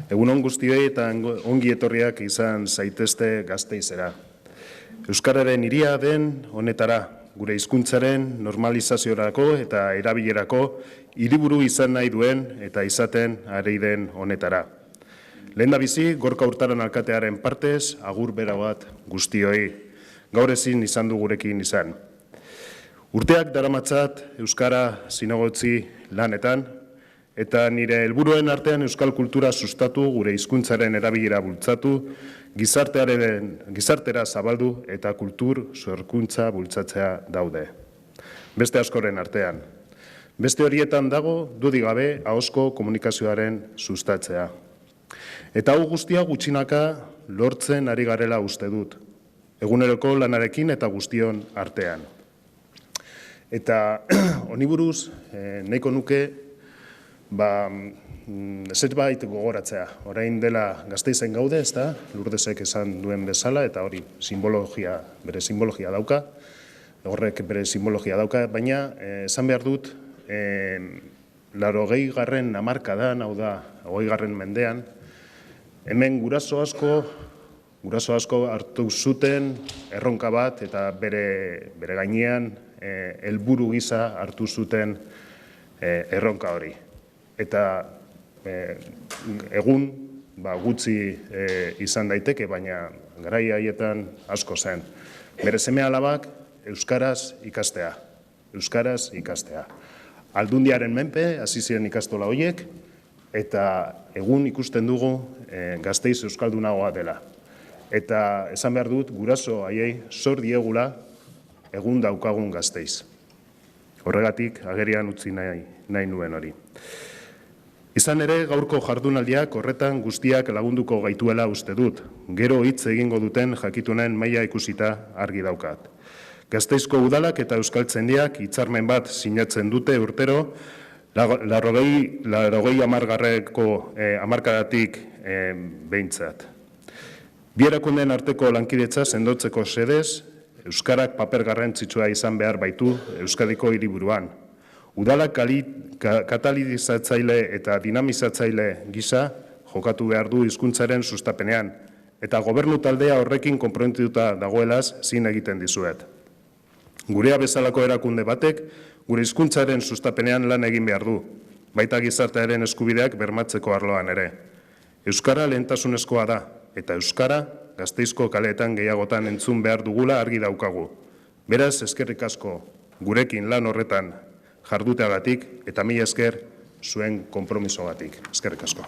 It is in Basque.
Egun on guztioi eta ongi etorriak izan zaitezte Gasteizera. Euskararen hiria den honetara, gure hizkuntzaren normalizaziorako eta erabilerako hiriburu izan nahi duen eta izaten ari den honetara. Lehendabizi, Gorka Urtaran alkatearen partez, agur bera bat guztioi, gaur ezin izan du gurekin izan. Urteak daramatzat Euskara zinegotzi lanetan, eta nire helburuen artean euskal kultura sustatu, gure hizkuntzaren erabilera bultzatu, gizartera zabaldu eta kultur sorkuntza bultzatzea daude. Beste askoren artean. Beste horietan dago, dudik gabe, ahozko komunikazioaren sustatzea. Eta hau guztia gutxinaka lortzen ari garela uste dut, eguneroko lanarekin eta guztion artean. Eta honi buruz, nahiko nuke, zerbait gogoratzea. Orain dela Gasteizen gaude, ezta? Lurdesek esan duen bezala, eta hori bere simbologia dauka, horrek bere simbologia dauka, baina esan behar dut, 80. hamarkadan, hau da, 20. mendean, hemen guraso asko hartu zuten erronka bat, eta bere gainean helburu gisa hartu zuten erronka hori. Eta egun gutxi izan daiteke, baina garai haietan asko zen. Bere seme-alabak euskaraz ikastea. Aldundiaren menpe hasi ziren ikastola horiek, eta egun ikusten dugu Gasteiz euskaldunagoa dela. Eta esan behar dut, guraso haiei zor diegula egun daukagun Gasteiz. Horregatik agerian utzi nahi nuen hori. Izan ere, gaurko jardunaldiak horretan guztiak lagunduko gaituela uste dut. Gero hitz egingo duten jakitunen maila ikusita argi daukat. Gasteizko udalak eta euskaltzaindiak hitzarmen bat sinatzen dute urtero, 80. hamarkadatik behintzat. Bi erakundeen arteko lankidetza sendotzeko xedez, euskarak paper garrantzitsua izan behar baitu Euskadiko hiriburuan. Udalak katalizatzaile eta dinamizatzaile gisa jokatu behar du hizkuntzaren sustapenean, eta gobernu taldea horrekin konprometituta dagoelaz zin egiten dizuet. Gurea bezalako erakunde batek gure hizkuntzaren sustapenean lan egin behar du, baita gizartearen eskubideak bermatzeko arloan ere. Euskara lehentasunezkoa da, eta euskara Gasteizko kaleetan gehiagotan entzun behar dugula argi daukagu. Beraz, eskerrik asko gurekin lan horretan jarduteagatik eta mila esker zuen konpromisoagatik. Eskerrik asko.